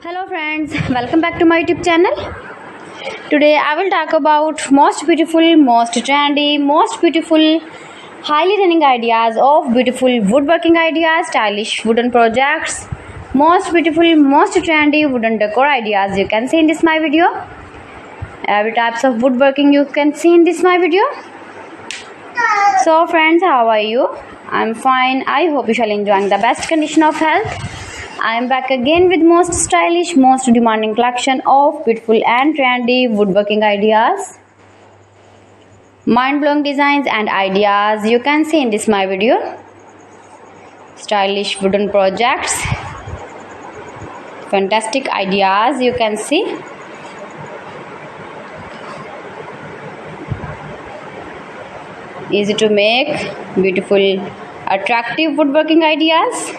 Hello friends, welcome back to my YouTube channel. Today I will talk about most beautiful, most trendy, most beautiful, highly running ideas of beautiful woodworking ideas, stylish wooden projects, most beautiful, most trendy wooden decor ideas you can see in this my video. Every types of woodworking you can see in this my video. So friends, how are you? I'm fine. I hope you shall enjoying the best condition of health. I am back again with most stylish, most demanding collection of beautiful and trendy woodworking ideas, mind-blowing designs and ideas you can see in this my video. Stylish wooden projects, fantastic ideas you can see. Easy to make, beautiful, attractive woodworking ideas.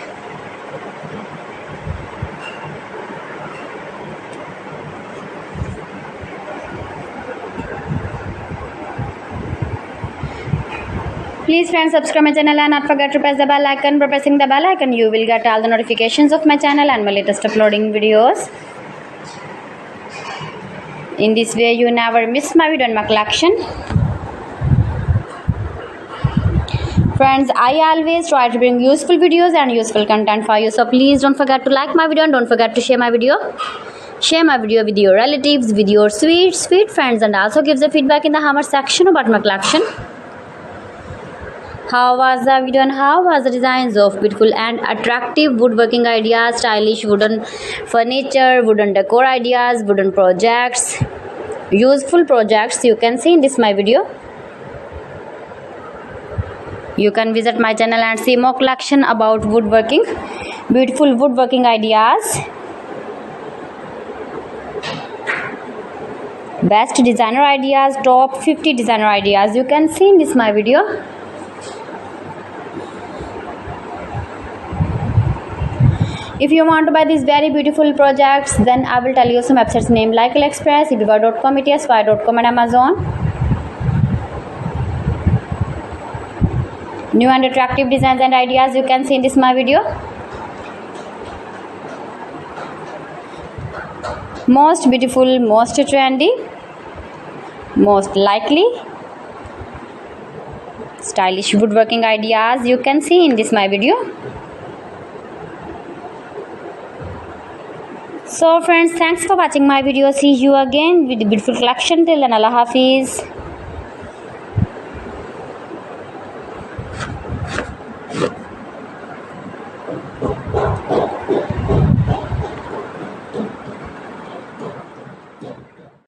Please friends, subscribe my channel and not forget to press the bell icon. By pressing the bell icon you will get all the notifications of my channel and my latest uploading videos. In this way you never miss my video and my collection. Friends, I always try to bring useful videos and useful content for you, so please don't forget to like my video and don't forget to share my video. Share my video with your relatives, with your sweet friends, and also give the feedback in the comment section about my collection. How was the video and how was the designs of beautiful and attractive woodworking ideas, stylish wooden furniture, wooden decor ideas, wooden projects, useful projects you can see in this my video. You can visit my channel and see more collection about woodworking, beautiful woodworking ideas, best designer ideas, top 50 designer ideas you can see in this my video. If you want to buy these very beautiful projects, then I will tell you some websites name like AliExpress, eBay.com, ETSY.com and Amazon. New and attractive designs and ideas you can see in this my video. Most beautiful, most trendy, most likely, stylish woodworking ideas you can see in this my video. So friends, thanks for watching my video. See you again with the beautiful collection. Till then, Allah Hafiz.